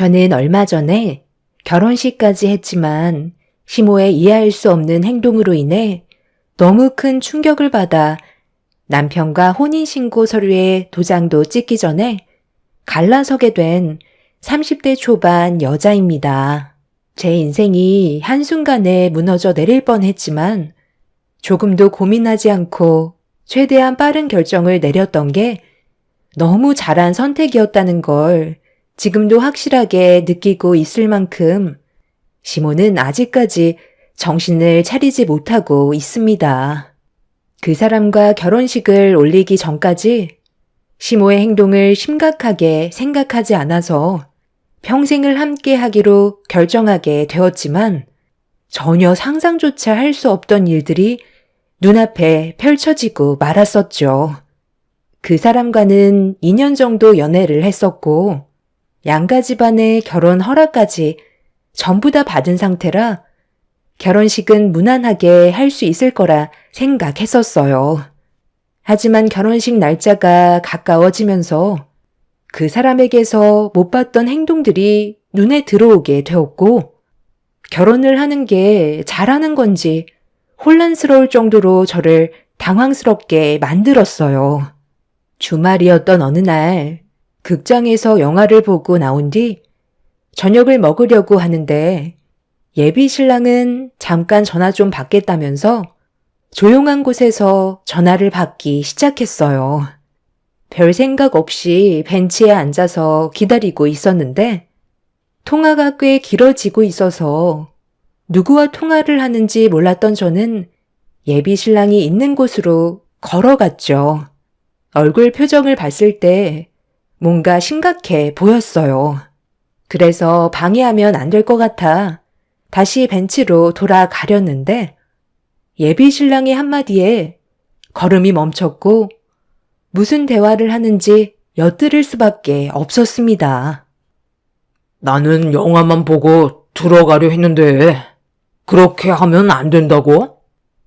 저는 얼마 전에 결혼식까지 했지만 시모의 이해할 수 없는 행동으로 인해 너무 큰 충격을 받아 남편과 혼인신고 서류에 도장도 찍기 전에 갈라서게 된 30대 초반 여자입니다. 제 인생이 한순간에 무너져 내릴 뻔했지만 조금도 고민하지 않고 최대한 빠른 결정을 내렸던 게 너무 잘한 선택이었다는 걸 지금도 확실하게 느끼고 있을 만큼 시모는 아직까지 정신을 차리지 못하고 있습니다. 그 사람과 결혼식을 올리기 전까지 시모의 행동을 심각하게 생각하지 않아서 평생을 함께 하기로 결정하게 되었지만 전혀 상상조차 할 수 없던 일들이 눈앞에 펼쳐지고 말았었죠. 그 사람과는 2년 정도 연애를 했었고 양가 집안의 결혼 허락까지 전부 다 받은 상태라 결혼식은 무난하게 할 수 있을 거라 생각했었어요. 하지만 결혼식 날짜가 가까워지면서 그 사람에게서 못 봤던 행동들이 눈에 들어오게 되었고 결혼을 하는 게 잘하는 건지 혼란스러울 정도로 저를 당황스럽게 만들었어요. 주말이었던 어느 날 극장에서 영화를 보고 나온 뒤 저녁을 먹으려고 하는데 예비 신랑은 잠깐 전화 좀 받겠다면서 조용한 곳에서 전화를 받기 시작했어요. 별 생각 없이 벤치에 앉아서 기다리고 있었는데 통화가 꽤 길어지고 있어서 누구와 통화를 하는지 몰랐던 저는 예비 신랑이 있는 곳으로 걸어갔죠. 얼굴 표정을 봤을 때 뭔가 심각해 보였어요. 그래서 방해하면 안 될 것 같아 다시 벤치로 돌아가려는데 예비 신랑의 한마디에 걸음이 멈췄고 무슨 대화를 하는지 엿들을 수밖에 없었습니다. 나는 영화만 보고 들어가려 했는데 그렇게 하면 안 된다고?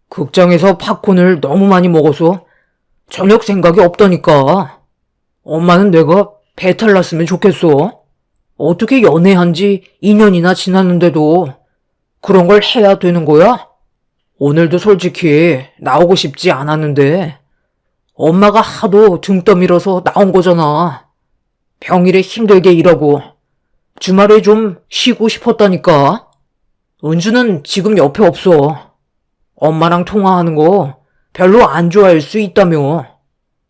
극장에서 팝콘을 너무 많이 먹어서 저녁 생각이 없다니까. 엄마는 내가 배탈 났으면 좋겠어. 어떻게 연애한 지 2년이나 지났는데도 그런 걸 해야 되는 거야? 오늘도 솔직히 나오고 싶지 않았는데 엄마가 하도 등 떠밀어서 나온 거잖아. 평일에 힘들게 일하고 주말에 좀 쉬고 싶었다니까. 은주는 지금 옆에 없어. 엄마랑 통화하는 거 별로 안 좋아할 수 있다며.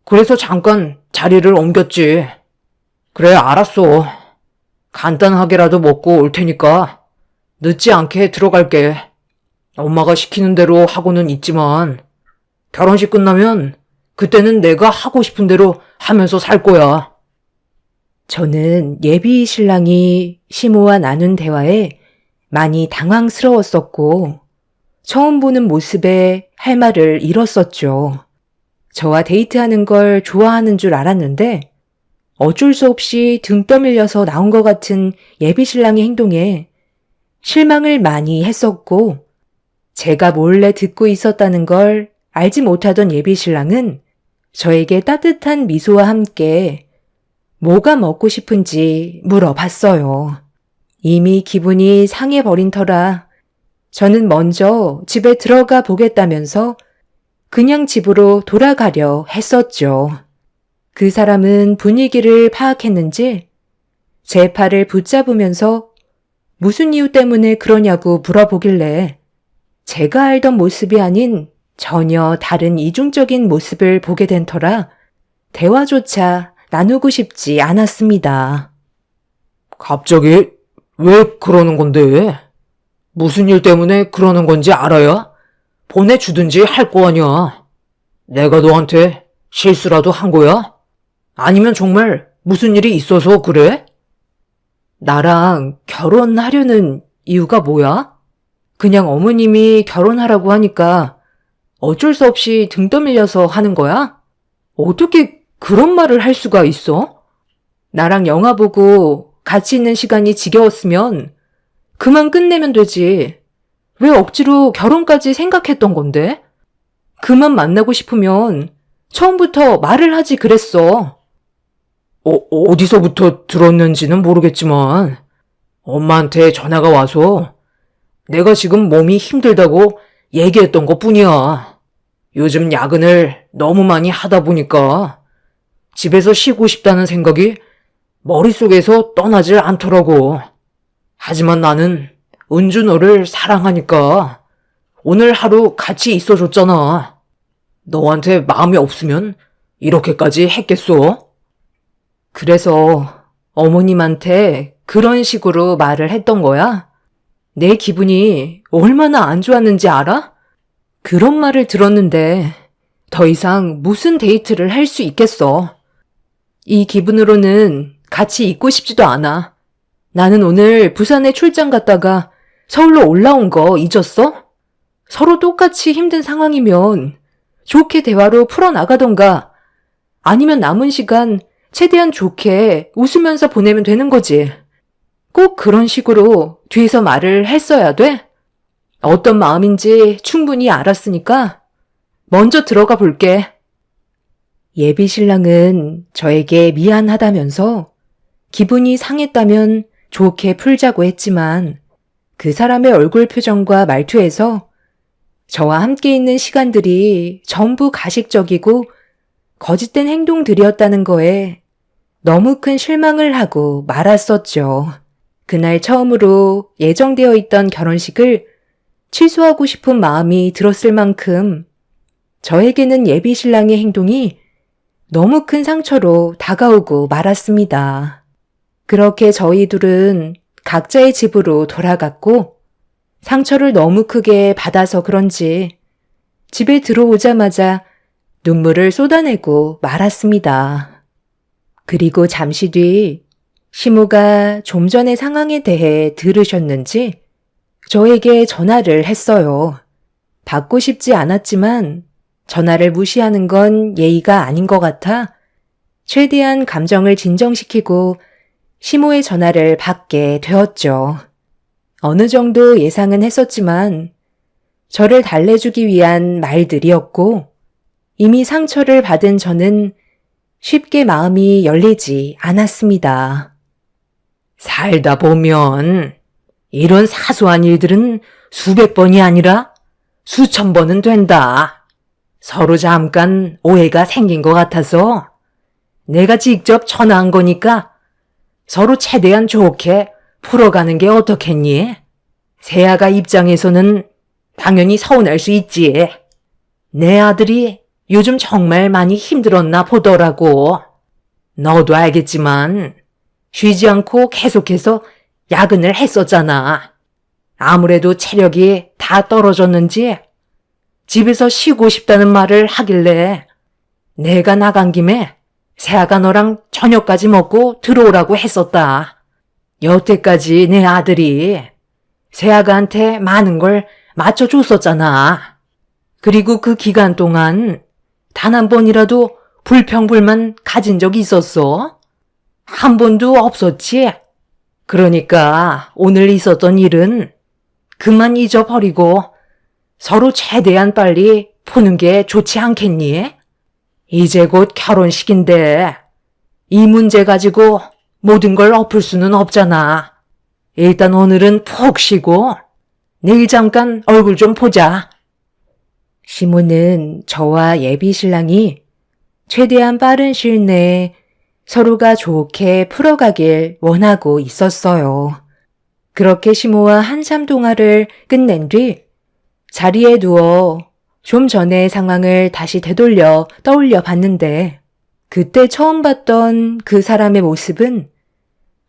그래서 잠깐 자리를 옮겼지. 그래, 알았어. 간단하게라도 먹고 올 테니까 늦지 않게 들어갈게. 엄마가 시키는 대로 하고는 있지만 결혼식 끝나면 그때는 내가 하고 싶은 대로 하면서 살 거야. 저는 예비 신랑이 시모와 나눈 대화에 많이 당황스러웠었고 처음 보는 모습에 할 말을 잃었었죠. 저와 데이트하는 걸 좋아하는 줄 알았는데 어쩔 수 없이 등 떠밀려서 나온 것 같은 예비 신랑의 행동에 실망을 많이 했었고 제가 몰래 듣고 있었다는 걸 알지 못하던 예비 신랑은 저에게 따뜻한 미소와 함께 뭐가 먹고 싶은지 물어봤어요. 이미 기분이 상해버린 터라 저는 먼저 집에 들어가 보겠다면서 그냥 집으로 돌아가려 했었죠. 그 사람은 분위기를 파악했는지 제 팔을 붙잡으면서 무슨 이유 때문에 그러냐고 물어보길래 제가 알던 모습이 아닌 전혀 다른 이중적인 모습을 보게 된 터라 대화조차 나누고 싶지 않았습니다. 갑자기 왜 그러는 건데? 무슨 일 때문에 그러는 건지 알아야 보내주든지 할 거 아니야. 내가 너한테 실수라도 한 거야? 아니면 정말 무슨 일이 있어서 그래? 나랑 결혼하려는 이유가 뭐야? 그냥 어머님이 결혼하라고 하니까 어쩔 수 없이 등 떠밀려서 하는 거야? 어떻게 그런 말을 할 수가 있어? 나랑 영화 보고 같이 있는 시간이 지겨웠으면 그만 끝내면 되지. 왜 억지로 결혼까지 생각했던 건데? 그만 만나고 싶으면 처음부터 말을 하지 그랬어. 어디서부터 들었는지는 모르겠지만 엄마한테 전화가 와서 내가 지금 몸이 힘들다고 얘기했던 것뿐이야. 요즘 야근을 너무 많이 하다 보니까 집에서 쉬고 싶다는 생각이 머릿속에서 떠나질 않더라고. 하지만 나는 은주 너를 사랑하니까 오늘 하루 같이 있어줬잖아. 너한테 마음이 없으면 이렇게까지 했겠어? 그래서 어머님한테 그런 식으로 말을 했던 거야? 내 기분이 얼마나 안 좋았는지 알아? 그런 말을 들었는데 더 이상 무슨 데이트를 할 수 있겠어. 이 기분으로는 같이 있고 싶지도 않아. 나는 오늘 부산에 출장 갔다가 서울로 올라온 거 잊었어? 서로 똑같이 힘든 상황이면 좋게 대화로 풀어나가던가 아니면 남은 시간 최대한 좋게 웃으면서 보내면 되는 거지. 꼭 그런 식으로 뒤에서 말을 했어야 돼? 어떤 마음인지 충분히 알았으니까 먼저 들어가 볼게. 예비 신랑은 저에게 미안하다면서 기분이 상했다면 좋게 풀자고 했지만 그 사람의 얼굴 표정과 말투에서 저와 함께 있는 시간들이 전부 가식적이고 거짓된 행동들이었다는 거에 너무 큰 실망을 하고 말았었죠. 그날 처음으로 예정되어 있던 결혼식을 취소하고 싶은 마음이 들었을 만큼 저에게는 예비 신랑의 행동이 너무 큰 상처로 다가오고 말았습니다. 그렇게 저희 둘은 각자의 집으로 돌아갔고 상처를 너무 크게 받아서 그런지 집에 들어오자마자 눈물을 쏟아내고 말았습니다. 그리고 잠시 뒤 시모가 좀 전의 상황에 대해 들으셨는지 저에게 전화를 했어요. 받고 싶지 않았지만 전화를 무시하는 건 예의가 아닌 것 같아 최대한 감정을 진정시키고 시모의 전화를 받게 되었죠. 어느 정도 예상은 했었지만 저를 달래주기 위한 말들이었고 이미 상처를 받은 저는 쉽게 마음이 열리지 않았습니다. 살다 보면 이런 사소한 일들은 수백 번이 아니라 수천 번은 된다. 서로 잠깐 오해가 생긴 것 같아서 내가 직접 전화한 거니까 서로 최대한 좋게 풀어가는 게 어떻겠니? 세아가 입장에서는 당연히 서운할 수 있지. 내 아들이 요즘 정말 많이 힘들었나 보더라고. 너도 알겠지만 쉬지 않고 계속해서 야근을 했었잖아. 아무래도 체력이 다 떨어졌는지 집에서 쉬고 싶다는 말을 하길래 내가 나간 김에 세아가 너랑 저녁까지 먹고 들어오라고 했었다. 여태까지 내 아들이 세아가한테 많은 걸 맞춰줬었잖아. 그리고 그 기간 동안 단 한 번이라도 불평불만 가진 적이 있었어? 한 번도 없었지? 그러니까 오늘 있었던 일은 그만 잊어버리고 서로 최대한 빨리 푸는 게 좋지 않겠니? 이제 곧 결혼식인데 이 문제 가지고 모든 걸 엎을 수는 없잖아. 일단 오늘은 푹 쉬고 내일 잠깐 얼굴 좀 보자. 시모는 저와 예비 신랑이 최대한 빠른 시일 내에 서로가 좋게 풀어가길 원하고 있었어요. 그렇게 시모와 한참 동화를 끝낸 뒤 자리에 누워 좀 전의 상황을 다시 되돌려 떠올려 봤는데 그때 처음 봤던 그 사람의 모습은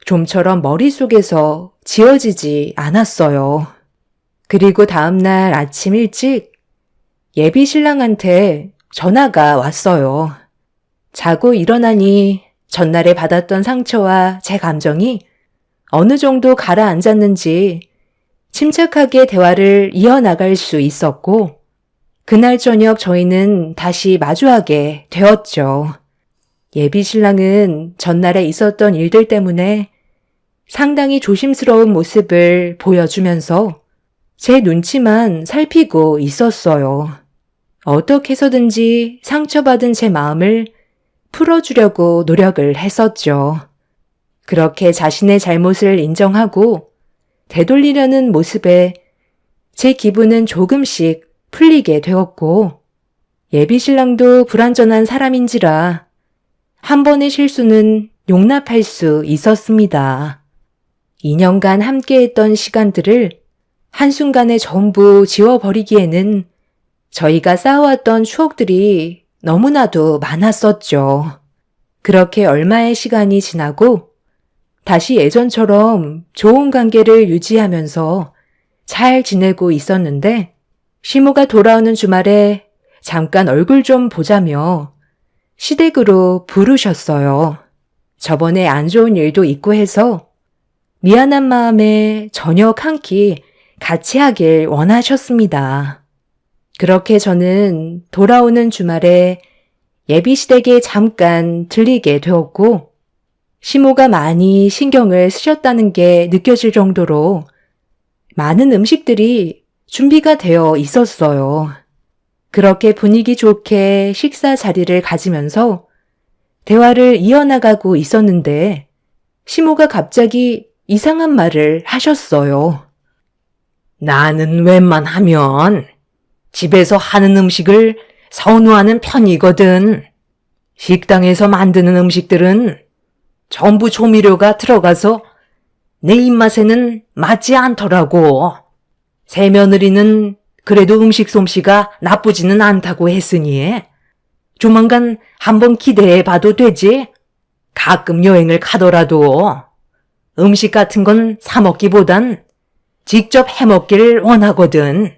좀처럼 머릿속에서 지워지지 않았어요. 그리고 다음날 아침 일찍 예비 신랑한테 전화가 왔어요. 자고 일어나니 전날에 받았던 상처와 제 감정이 어느 정도 가라앉았는지 침착하게 대화를 이어나갈 수 있었고 그날 저녁 저희는 다시 마주하게 되었죠. 예비 신랑은 전날에 있었던 일들 때문에 상당히 조심스러운 모습을 보여주면서 제 눈치만 살피고 있었어요. 어떻게 해서든지 상처받은 제 마음을 풀어주려고 노력을 했었죠. 그렇게 자신의 잘못을 인정하고 되돌리려는 모습에 제 기분은 조금씩 풀리게 되었고 예비신랑도 불완전한 사람인지라 한 번의 실수는 용납할 수 있었습니다. 2년간 함께했던 시간들을 한순간에 전부 지워버리기에는 저희가 쌓아왔던 추억들이 너무나도 많았었죠. 그렇게 얼마의 시간이 지나고 다시 예전처럼 좋은 관계를 유지하면서 잘 지내고 있었는데 시모가 돌아오는 주말에 잠깐 얼굴 좀 보자며 시댁으로 부르셨어요. 저번에 안 좋은 일도 있고 해서 미안한 마음에 저녁 한 끼 같이 하길 원하셨습니다. 그렇게 저는 돌아오는 주말에 예비시댁에 잠깐 들리게 되었고 시모가 많이 신경을 쓰셨다는 게 느껴질 정도로 많은 음식들이 준비가 되어 있었어요. 그렇게 분위기 좋게 식사 자리를 가지면서 대화를 이어나가고 있었는데 시모가 갑자기 이상한 말을 하셨어요. 나는 웬만하면 집에서 하는 음식을 선호하는 편이거든. 식당에서 만드는 음식들은 전부 조미료가 들어가서 내 입맛에는 맞지 않더라고. 새며느리는 그래도 음식 솜씨가 나쁘지는 않다고 했으니 조만간 한번 기대해 봐도 되지. 가끔 여행을 가더라도 음식 같은 건 사 먹기보단 직접 해 먹기를 원하거든.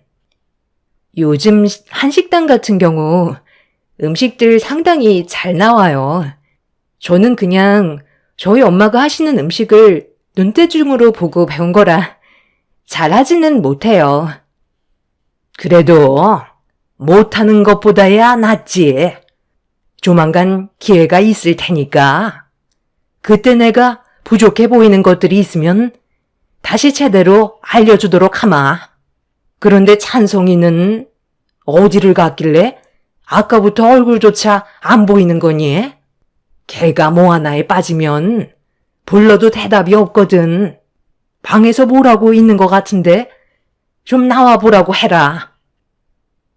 요즘 한식당 같은 경우 음식들 상당히 잘 나와요. 저는 그냥 저희 엄마가 하시는 음식을 눈대중으로 보고 배운 거라 잘하지는 못해요. 그래도 못하는 것보다야 낫지. 조만간 기회가 있을 테니까 그때 내가 부족해 보이는 것들이 있으면 다시 제대로 알려주도록 하마. 그런데 찬송이는 어디를 갔길래 아까부터 얼굴조차 안 보이는 거니? 걔가 뭐 하나에 빠지면 불러도 대답이 없거든. 방에서 뭐라고 있는 것 같은데 좀 나와보라고 해라.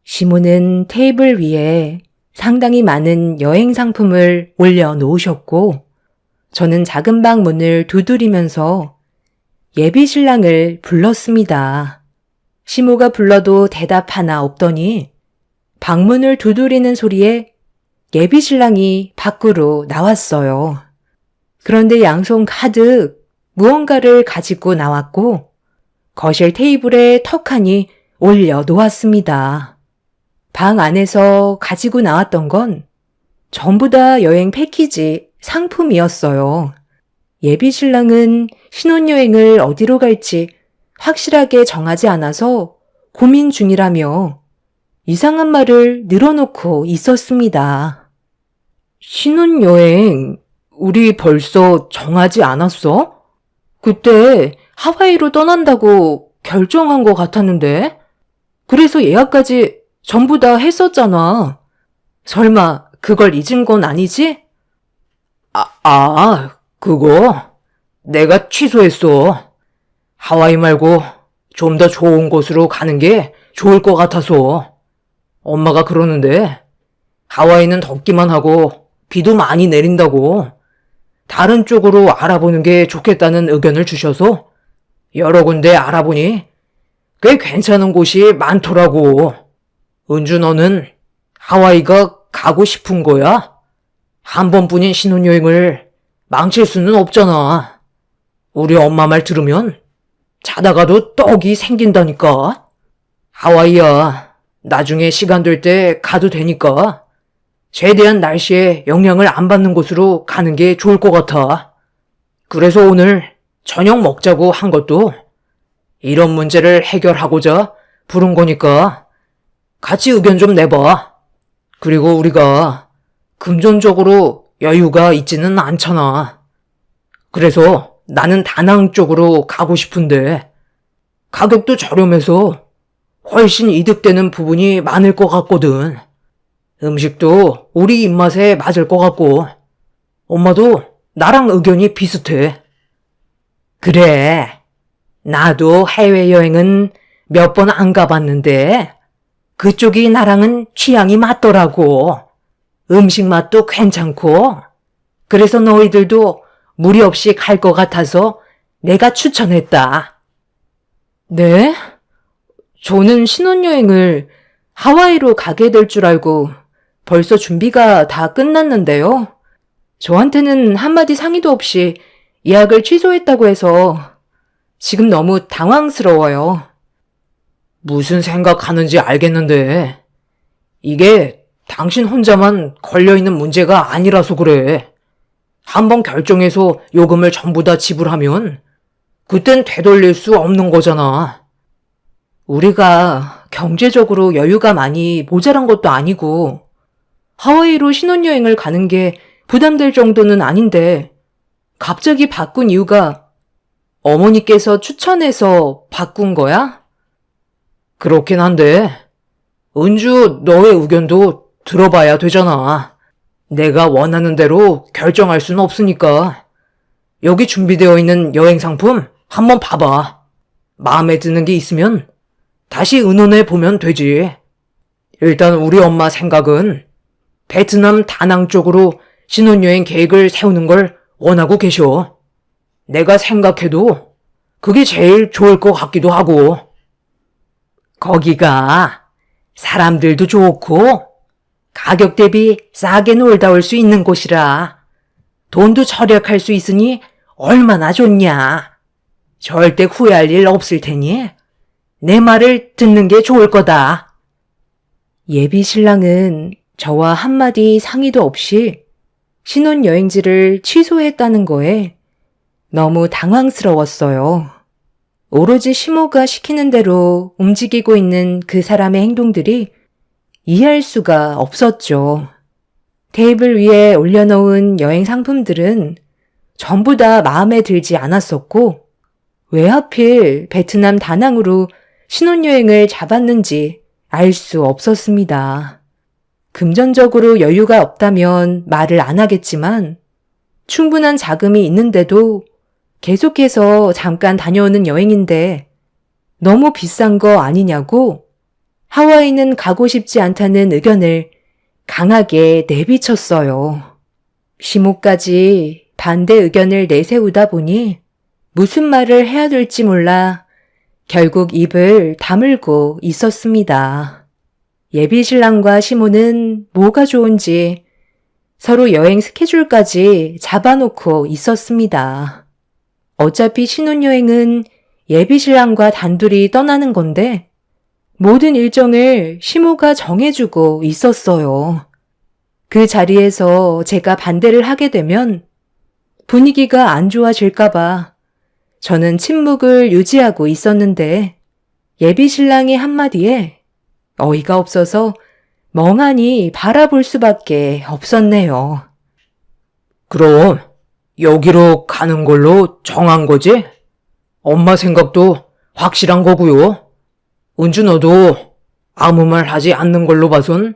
시모는 테이블 위에 상당히 많은 여행 상품을 올려놓으셨고 저는 작은 방 문을 두드리면서 예비 신랑을 불렀습니다. 시모가 불러도 대답 하나 없더니 방문을 두드리는 소리에 예비 신랑이 밖으로 나왔어요. 그런데 양손 가득 무언가를 가지고 나왔고 거실 테이블에 턱하니 올려놓았습니다. 방 안에서 가지고 나왔던 건 전부 다 여행 패키지 상품이었어요. 예비 신랑은 신혼여행을 어디로 갈지 확실하게 정하지 않아서 고민 중이라며 이상한 말을 늘어놓고 있었습니다. 신혼여행 우리 벌써 정하지 않았어? 그때 하와이로 떠난다고 결정한 것 같았는데 그래서 예약까지 전부 다 했었잖아. 설마 그걸 잊은 건 아니지? 그거 내가 취소했어. 하와이 말고 좀 더 좋은 곳으로 가는 게 좋을 것 같아서. 엄마가 그러는데 하와이는 덥기만 하고 비도 많이 내린다고 다른 쪽으로 알아보는 게 좋겠다는 의견을 주셔서 여러 군데 알아보니 꽤 괜찮은 곳이 많더라고. 은주 너는 하와이가 가고 싶은 거야? 한 번뿐인 신혼여행을 망칠 수는 없잖아. 우리 엄마 말 들으면 자다가도 떡이 생긴다니까. 하와이야, 나중에 시간 될 때 가도 되니까 최대한 날씨에 영향을 안 받는 곳으로 가는 게 좋을 것 같아. 그래서 오늘 저녁 먹자고 한 것도 이런 문제를 해결하고자 부른 거니까 같이 의견 좀 내봐. 그리고 우리가 금전적으로 여유가 있지는 않잖아. 그래서 나는 다낭 쪽으로 가고 싶은데 가격도 저렴해서 훨씬 이득되는 부분이 많을 것 같거든. 음식도 우리 입맛에 맞을 것 같고 엄마도 나랑 의견이 비슷해. 그래. 나도 해외여행은 몇 번 안 가봤는데 그쪽이 나랑은 취향이 맞더라고. 음식 맛도 괜찮고. 그래서 너희들도 무리 없이 갈 것 같아서 내가 추천했다. 네? 저는 신혼여행을 하와이로 가게 될 줄 알고 벌써 준비가 다 끝났는데요. 저한테는 한마디 상의도 없이 예약을 취소했다고 해서 지금 너무 당황스러워요. 무슨 생각하는지 알겠는데 이게 당신 혼자만 걸려있는 문제가 아니라서 그래. 한번 결정해서 요금을 전부 다 지불하면 그땐 되돌릴 수 없는 거잖아. 우리가 경제적으로 여유가 많이 모자란 것도 아니고 하와이로 신혼여행을 가는 게 부담될 정도는 아닌데 갑자기 바꾼 이유가 어머니께서 추천해서 바꾼 거야? 그렇긴 한데 은주 너의 의견도 들어봐야 되잖아. 내가 원하는 대로 결정할 수는 없으니까. 여기 준비되어 있는 여행 상품 한번 봐봐. 마음에 드는 게 있으면 다시 의논해 보면 되지. 일단 우리 엄마 생각은 베트남 다낭 쪽으로 신혼여행 계획을 세우는 걸 원하고 계셔. 내가 생각해도 그게 제일 좋을 것 같기도 하고. 거기가 사람들도 좋고 가격 대비 싸게 놀다 올 수 있는 곳이라 돈도 절약할 수 있으니 얼마나 좋냐. 절대 후회할 일 없을 테니 내 말을 듣는 게 좋을 거다. 예비 신랑은 저와 한마디 상의도 없이 신혼여행지를 취소했다는 거에 너무 당황스러웠어요. 오로지 시모가 시키는 대로 움직이고 있는 그 사람의 행동들이 이해할 수가 없었죠. 테이블 위에 올려놓은 여행 상품들은 전부 다 마음에 들지 않았었고 왜 하필 베트남 다낭으로 신혼여행을 잡았는지 알 수 없었습니다. 금전적으로 여유가 없다면 말을 안 하겠지만 충분한 자금이 있는데도 계속해서 잠깐 다녀오는 여행인데 너무 비싼 거 아니냐고 하와이는 가고 싶지 않다는 의견을 강하게 내비쳤어요. 시모까지 반대 의견을 내세우다 보니 무슨 말을 해야 될지 몰라 결국 입을 다물고 있었습니다. 예비 신랑과 시모는 뭐가 좋은지 서로 여행 스케줄까지 잡아놓고 있었습니다. 어차피 신혼여행은 예비 신랑과 단둘이 떠나는 건데 모든 일정을 시모가 정해주고 있었어요. 그 자리에서 제가 반대를 하게 되면 분위기가 안 좋아질까봐 저는 침묵을 유지하고 있었는데 예비 신랑의 한마디에 어이가 없어서 멍하니 바라볼 수밖에 없었네요. 그럼 여기로 가는 걸로 정한 거지? 엄마 생각도 확실한 거고요. 은주 너도 아무 말 하지 않는 걸로 봐선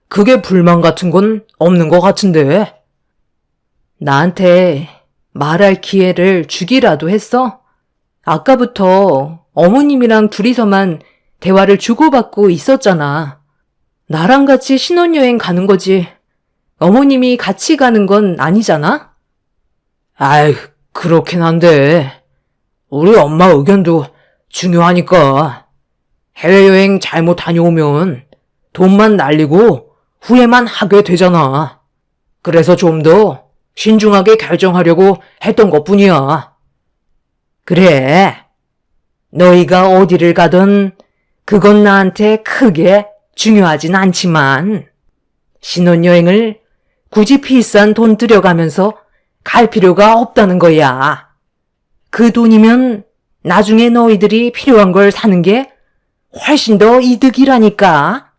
그게 불만 같은 건 없는 것 같은데. 나한테 말할 기회를 주기라도 했어? 아까부터 어머님이랑 둘이서만 대화를 주고받고 있었잖아. 나랑 같이 신혼여행 가는 거지. 어머님이 같이 가는 건 아니잖아? 아이, 그렇긴 한데 우리 엄마 의견도 중요하니까. 해외여행 잘못 다녀오면 돈만 날리고 후회만 하게 되잖아. 그래서 좀 더 신중하게 결정하려고 했던 것뿐이야. 그래, 너희가 어디를 가든 그건 나한테 크게 중요하진 않지만 신혼여행을 굳이 비싼 돈 들여가면서 갈 필요가 없다는 거야. 그 돈이면 나중에 너희들이 필요한 걸 사는 게 훨씬 더 이득이라니까.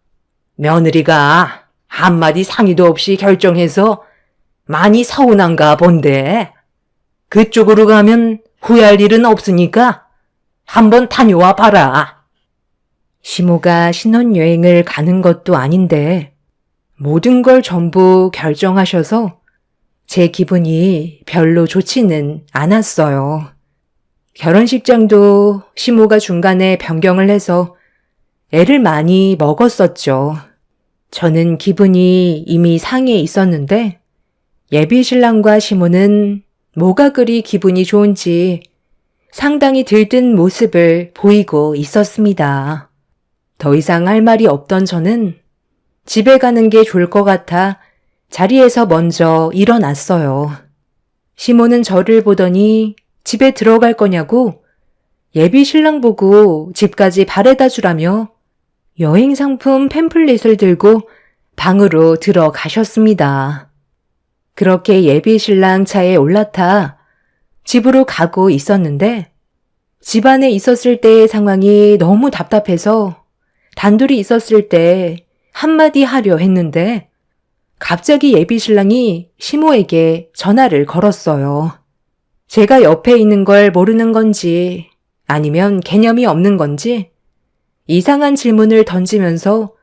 며느리가 한마디 상의도 없이 결정해서 많이 서운한가 본데 그쪽으로 가면 후회할 일은 없으니까 한번 다녀와 봐라. 시모가 신혼여행을 가는 것도 아닌데 모든 걸 전부 결정하셔서 제 기분이 별로 좋지는 않았어요. 결혼식장도 시모가 중간에 변경을 해서 애를 많이 먹었었죠. 저는 기분이 이미 상해 있었는데 예비 신랑과 시모는 뭐가 그리 기분이 좋은지 상당히 들뜬 모습을 보이고 있었습니다. 더 이상 할 말이 없던 저는 집에 가는 게 좋을 것 같아 자리에서 먼저 일어났어요. 시모는 저를 보더니 집에 들어갈 거냐고 예비 신랑 보고 집까지 바래다 주라며 여행 상품 팸플릿을 들고 방으로 들어가셨습니다. 그렇게 예비 신랑 차에 올라타 집으로 가고 있었는데 집 안에 있었을 때의 상황이 너무 답답해서 단둘이 있었을 때 한마디 하려 했는데 갑자기 예비 신랑이 시모에게 전화를 걸었어요. 제가 옆에 있는 걸 모르는 건지 아니면 개념이 없는 건지 이상한 질문을 던지면서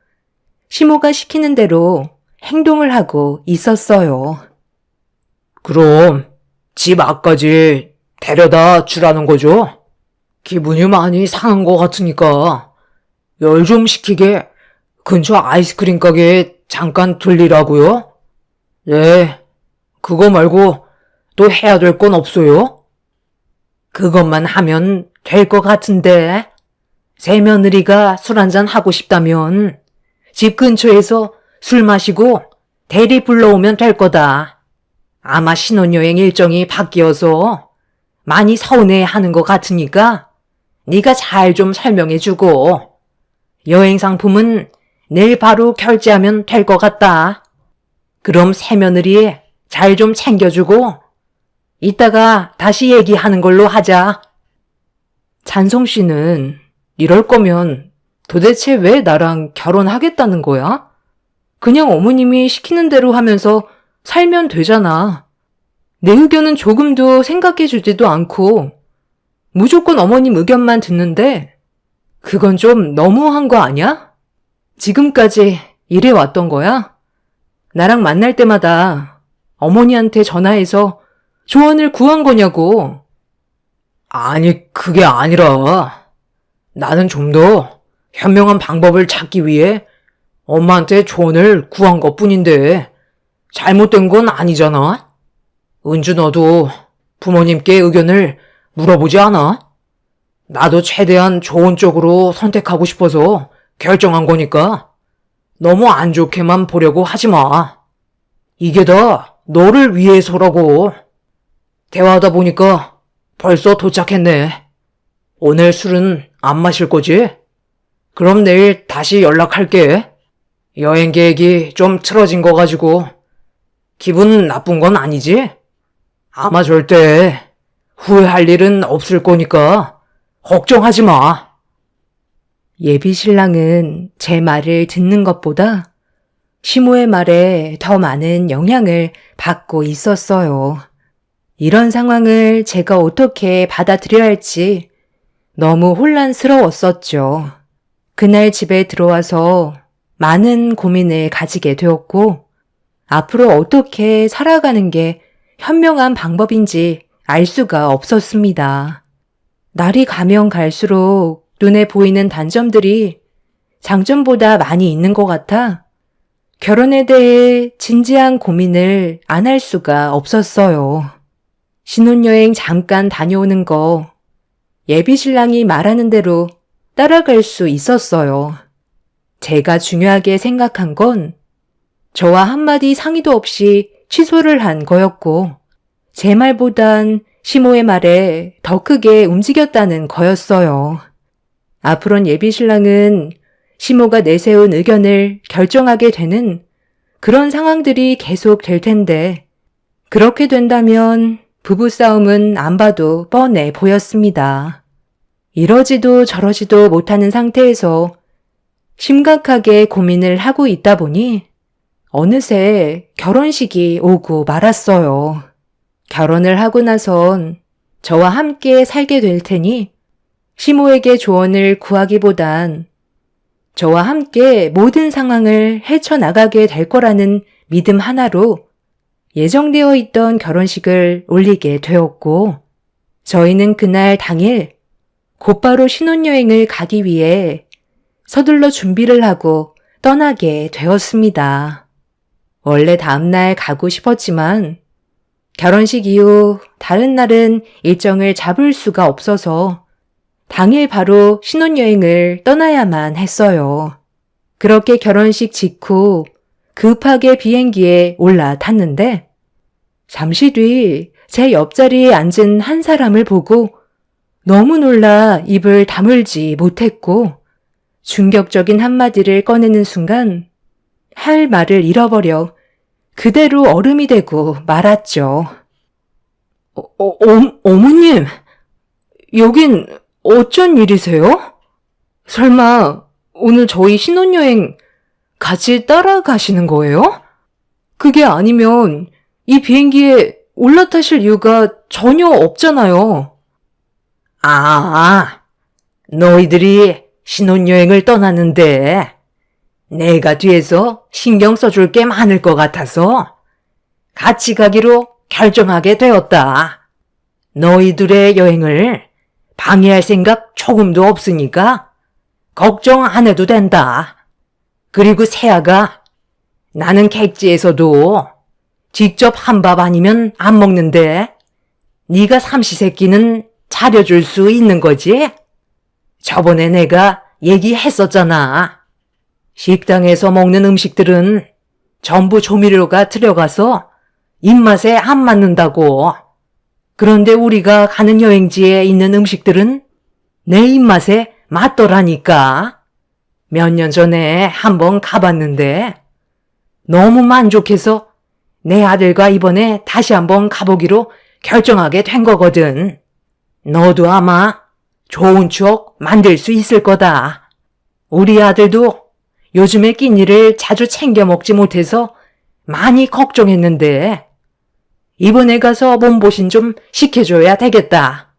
시모가 시키는 대로 행동을 하고 있었어요. 그럼 집 앞까지 데려다 주라는 거죠? 기분이 많이 상한 것 같으니까 열 좀 식히게 근처 아이스크림 가게에 잠깐 들리라고요? 네, 그거 말고 또 해야 될 건 없어요? 그것만 하면 될 것 같은데 새며느리가 술 한잔 하고 싶다면 집 근처에서 술 마시고 대리 불러오면 될 거다. 아마 신혼여행 일정이 바뀌어서 많이 서운해하는 것 같으니까 네가 잘 좀 설명해주고 여행 상품은 내일 바로 결제하면 될 것 같다. 그럼 새며느리 잘 좀 챙겨주고 이따가 다시 얘기하는 걸로 하자. 잔성 씨는 이럴 거면 도대체 왜 나랑 결혼하겠다는 거야? 그냥 어머님이 시키는 대로 하면서 살면 되잖아. 내 의견은 조금도 생각해 주지도 않고 무조건 어머님 의견만 듣는데 그건 좀 너무한 거 아니야? 지금까지 이래 왔던 거야? 나랑 만날 때마다 어머니한테 전화해서 조언을 구한 거냐고. 아니, 그게 아니라 나는 좀 더 현명한 방법을 찾기 위해 엄마한테 조언을 구한 것뿐인데 잘못된 건 아니잖아? 은주 너도 부모님께 의견을 물어보지 않아? 나도 최대한 좋은 쪽으로 선택하고 싶어서 결정한 거니까 너무 안 좋게만 보려고 하지 마. 이게 다 너를 위해서라고. 대화하다 보니까 벌써 도착했네. 오늘 술은 안 마실 거지? 그럼 내일 다시 연락할게. 여행 계획이 좀 틀어진 거 가지고 기분 나쁜 건 아니지? 아마 절대 후회할 일은 없을 거니까 걱정하지 마. 예비 신랑은 제 말을 듣는 것보다 시모의 말에 더 많은 영향을 받고 있었어요. 이런 상황을 제가 어떻게 받아들여야 할지 너무 혼란스러웠었죠. 그날 집에 들어와서 많은 고민을 가지게 되었고 앞으로 어떻게 살아가는 게 현명한 방법인지 알 수가 없었습니다. 날이 가면 갈수록 눈에 보이는 단점들이 장점보다 많이 있는 것 같아 결혼에 대해 진지한 고민을 안 할 수가 없었어요. 신혼여행 잠깐 다녀오는 거 예비 신랑이 말하는 대로 따라갈 수 있었어요. 제가 중요하게 생각한 건 저와 한마디 상의도 없이 취소를 한 거였고 제 말보단 시모의 말에 더 크게 움직였다는 거였어요. 앞으론 예비 신랑은 시모가 내세운 의견을 결정하게 되는 그런 상황들이 계속 될 텐데 그렇게 된다면 부부싸움은 안 봐도 뻔해 보였습니다. 이러지도 저러지도 못하는 상태에서 심각하게 고민을 하고 있다 보니 어느새 결혼식이 오고 말았어요. 결혼을 하고 나선 저와 함께 살게 될 테니 시모에게 조언을 구하기보단 저와 함께 모든 상황을 헤쳐나가게 될 거라는 믿음 하나로 예정되어 있던 결혼식을 올리게 되었고 저희는 그날 당일 곧바로 신혼여행을 가기 위해 서둘러 준비를 하고 떠나게 되었습니다. 원래 다음날 가고 싶었지만 결혼식 이후 다른 날은 일정을 잡을 수가 없어서 당일 바로 신혼여행을 떠나야만 했어요. 그렇게 결혼식 직후 급하게 비행기에 올라탔는데 잠시 뒤 제 옆자리에 앉은 한 사람을 보고 너무 놀라 입을 다물지 못했고 충격적인 한마디를 꺼내는 순간 할 말을 잃어버려 그대로 얼음이 되고 말았죠. 어머님, 여긴 어쩐 일이세요? 설마 오늘 저희 신혼여행 같이 따라가시는 거예요? 그게 아니면 이 비행기에 올라타실 이유가 전혀 없잖아요. 너희들이 신혼여행을 떠났는데 내가 뒤에서 신경 써줄 게 많을 것 같아서 같이 가기로 결정하게 되었다. 너희들의 여행을 방해할 생각 조금도 없으니까 걱정 안 해도 된다. 그리고 세아가 나는 객지에서도 직접 한 밥 아니면 안 먹는데 네가 삼시세끼는 차려줄 수 있는 거지? 저번에 내가 얘기했었잖아. 식당에서 먹는 음식들은 전부 조미료가 들어가서 입맛에 안 맞는다고. 그런데 우리가 가는 여행지에 있는 음식들은 내 입맛에 맞더라니까. 몇 년 전에 한번 가봤는데 너무 만족해서 내 아들과 이번에 다시 한번 가보기로 결정하게 된 거거든. 너도 아마 좋은 추억 만들 수 있을 거다. 우리 아들도 요즘에 끼니를 자주 챙겨 먹지 못해서 많이 걱정했는데 이번에 가서 몸보신 좀 시켜줘야 되겠다.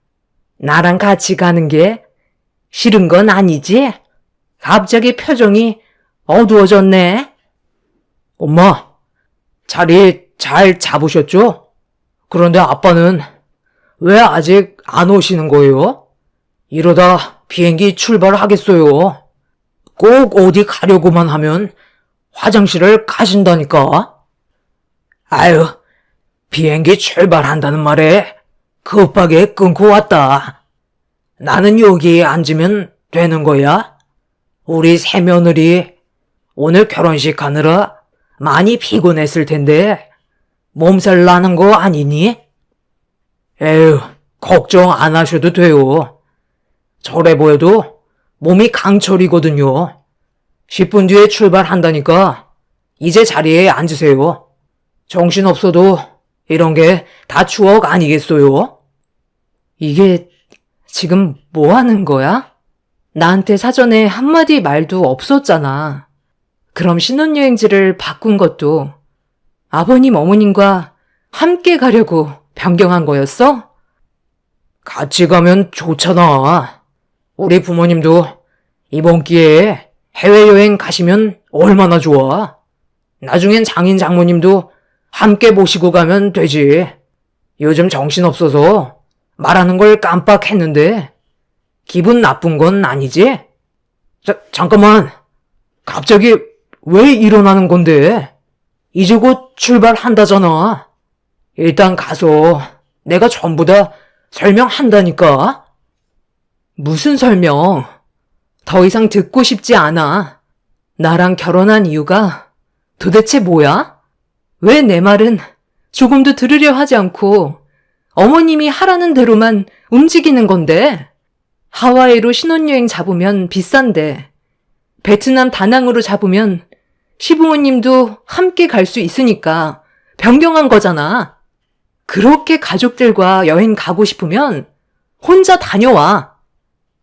나랑 같이 가는 게 싫은 건 아니지? 갑자기 표정이 어두워졌네. 엄마, 자리 잘 잡으셨죠? 그런데 아빠는 왜 아직 안 오시는 거예요? 이러다 비행기 출발하겠어요. 꼭 어디 가려고만 하면 화장실을 가신다니까. 아유, 비행기 출발한다는 말에 급하게 끊고 왔다. 나는 여기에 앉으면 되는 거야? 우리 새며느리 오늘 결혼식 하느라 많이 피곤했을 텐데 몸살 나는 거 아니니? 에휴, 걱정 안 하셔도 돼요. 저래 보여도 몸이 강철이거든요. 10분 뒤에 출발한다니까 이제 자리에 앉으세요. 정신없어도 이런 게 다 추억 아니겠어요? 이게 지금 뭐 하는 거야? 나한테 사전에 한마디 말도 없었잖아. 그럼 신혼여행지를 바꾼 것도 아버님, 어머님과 함께 가려고 변경한 거였어? 같이 가면 좋잖아. 우리 부모님도 이번 기회에 해외여행 가시면 얼마나 좋아. 나중엔 장인 장모님도 함께 모시고 가면 되지. 요즘 정신없어서 말하는 걸 깜빡했는데 기분 나쁜 건 아니지? 잠깐만. 갑자기 왜 일어나는 건데? 이제 곧 출발한다잖아. 일단 가서 내가 전부 다 설명한다니까. 무슨 설명? 더 이상 듣고 싶지 않아. 나랑 결혼한 이유가 도대체 뭐야? 왜 내 말은 조금도 들으려 하지 않고 어머님이 하라는 대로만 움직이는 건데? 하와이로 신혼여행 잡으면 비싼데 베트남 다낭으로 잡으면 시부모님도 함께 갈 수 있으니까 변경한 거잖아. 그렇게 가족들과 여행 가고 싶으면 혼자 다녀와.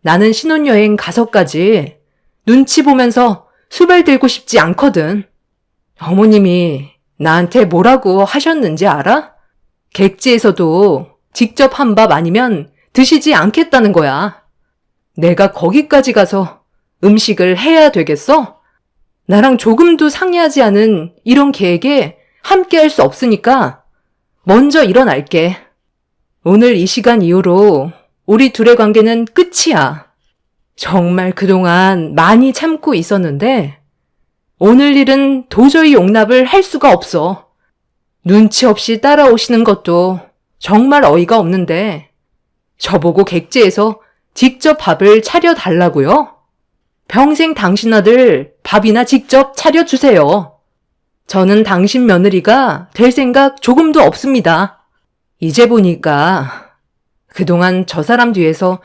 나는 신혼여행 가서까지 눈치 보면서 수발 들고 싶지 않거든. 어머님이 나한테 뭐라고 하셨는지 알아? 객지에서도 직접 한 밥 아니면 드시지 않겠다는 거야. 내가 거기까지 가서 음식을 해야 되겠어? 나랑 조금도 상의하지 않은 이런 계획에 함께 할 수 없으니까 먼저 일어날게. 오늘 이 시간 이후로 우리 둘의 관계는 끝이야. 정말 그동안 많이 참고 있었는데 오늘 일은 도저히 용납을 할 수가 없어. 눈치 없이 따라오시는 것도 정말 어이가 없는데 저보고 객지에서 직접 밥을 차려달라고요? 평생 당신 아들 밥이나 직접 차려주세요. 저는 당신 며느리가 될 생각 조금도 없습니다. 이제 보니까 그동안 저 사람 뒤에서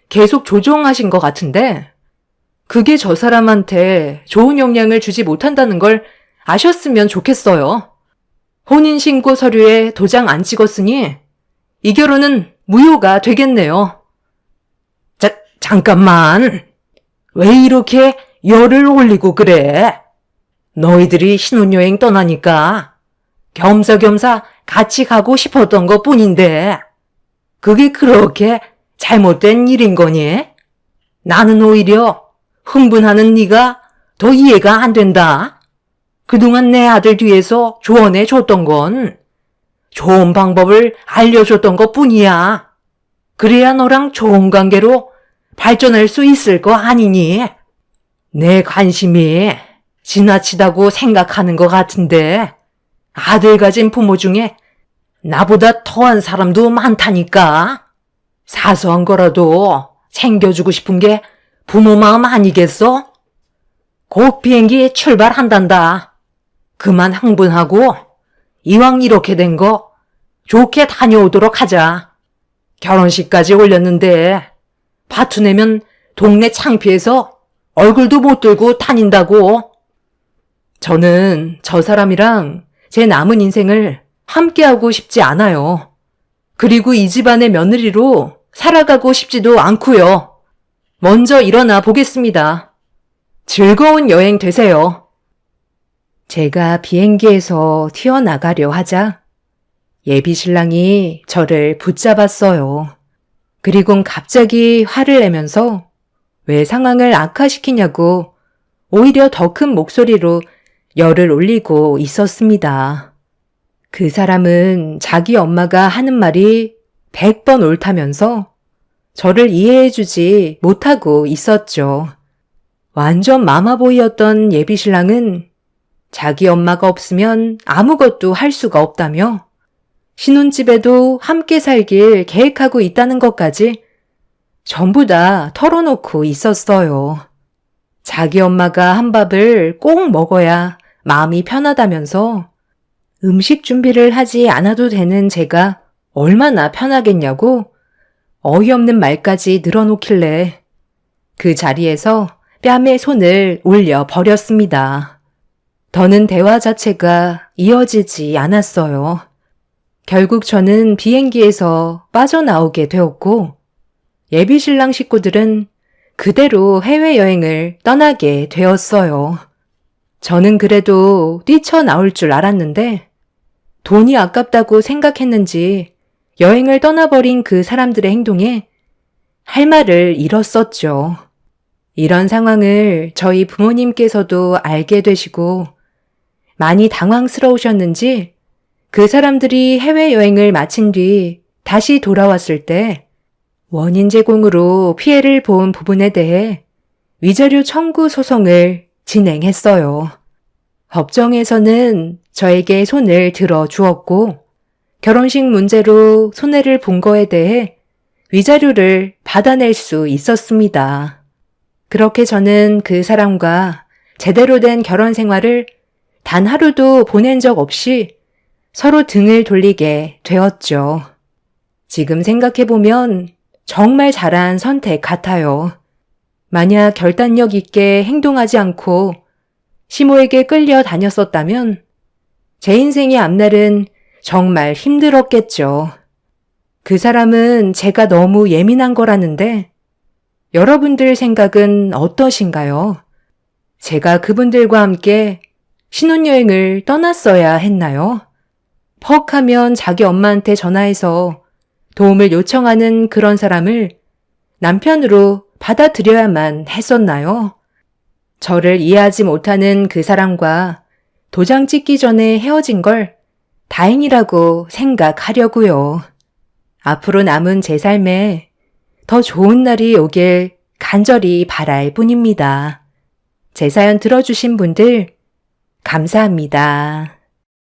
계속 조종하신 것 같은데 그게 저 사람한테 좋은 영향을 주지 못한다는 걸 아셨으면 좋겠어요. 혼인신고 서류에 도장 안 찍었으니 이 결혼은 무효가 되겠네요. 잠깐만. 왜 이렇게 열을 올리고 그래? 너희들이 신혼여행 떠나니까 겸사겸사 같이 가고 싶었던 것 뿐인데 그게 그렇게 잘못된 일인 거니? 나는 오히려 흥분하는 네가 더 이해가 안 된다. 그동안 내 아들 뒤에서 조언해 줬던 건 좋은 방법을 알려줬던 것 뿐이야. 그래야 너랑 좋은 관계로 발전할 수 있을 거 아니니? 내 관심이 지나치다고 생각하는 것 같은데 아들 가진 부모 중에 나보다 더한 사람도 많다니까. 사소한 거라도 챙겨주고 싶은 게 부모 마음 아니겠어? 곧 비행기 출발한단다. 그만 흥분하고 이왕 이렇게 된 거 좋게 다녀오도록 하자. 결혼식까지 올렸는데 파투 내면 동네 창피해서 얼굴도 못 들고 다닌다고. 저는 저 사람이랑 제 남은 인생을 함께하고 싶지 않아요. 그리고 이 집안의 며느리로 살아가고 싶지도 않고요. 먼저 일어나 보겠습니다. 즐거운 여행 되세요. 제가 비행기에서 튀어나가려 하자 예비 신랑이 저를 붙잡았어요. 그리곤 갑자기 화를 내면서 왜 상황을 악화시키냐고 오히려 더 큰 목소리로 열을 올리고 있었습니다. 그 사람은 자기 엄마가 하는 말이 100번 옳다면서 저를 이해해주지 못하고 있었죠. 완전 마마보이였던 예비 신랑은 자기 엄마가 없으면 아무것도 할 수가 없다며 신혼집에도 함께 살길 계획하고 있다는 것까지 전부 다 털어놓고 있었어요. 자기 엄마가 한 밥을 꼭 먹어야 마음이 편하다면서 음식 준비를 하지 않아도 되는 제가 얼마나 편하겠냐고 어이없는 말까지 늘어놓길래 그 자리에서 뺨에 손을 올려 버렸습니다. 더는 대화 자체가 이어지지 않았어요. 결국 저는 비행기에서 빠져나오게 되었고 예비 신랑 식구들은 그대로 해외여행을 떠나게 되었어요. 저는 그래도 뛰쳐나올 줄 알았는데 돈이 아깝다고 생각했는지 여행을 떠나버린 그 사람들의 행동에 할 말을 잃었었죠. 이런 상황을 저희 부모님께서도 알게 되시고 많이 당황스러우셨는지 그 사람들이 해외여행을 마친 뒤 다시 돌아왔을 때 원인 제공으로 피해를 본 부분에 대해 위자료 청구 소송을 진행했어요. 법정에서는 저에게 손을 들어 주었고 결혼식 문제로 손해를 본 거에 대해 위자료를 받아낼 수 있었습니다. 그렇게 저는 그 사람과 제대로 된 결혼 생활을 단 하루도 보낸 적 없이 서로 등을 돌리게 되었죠. 지금 생각해보면 정말 잘한 선택 같아요. 만약 결단력 있게 행동하지 않고 시모에게 끌려 다녔었다면 제 인생의 앞날은 정말 힘들었겠죠. 그 사람은 제가 너무 예민한 거라는데 여러분들 생각은 어떠신가요? 제가 그분들과 함께 신혼여행을 떠났어야 했나요? 퍽 하면 자기 엄마한테 전화해서 도움을 요청하는 그런 사람을 남편으로 받아들여야만 했었나요? 저를 이해하지 못하는 그 사람과 도장 찍기 전에 헤어진 걸 다행이라고 생각하려고요. 앞으로 남은 제 삶에 더 좋은 날이 오길 간절히 바랄 뿐입니다. 제 사연 들어주신 분들 감사합니다.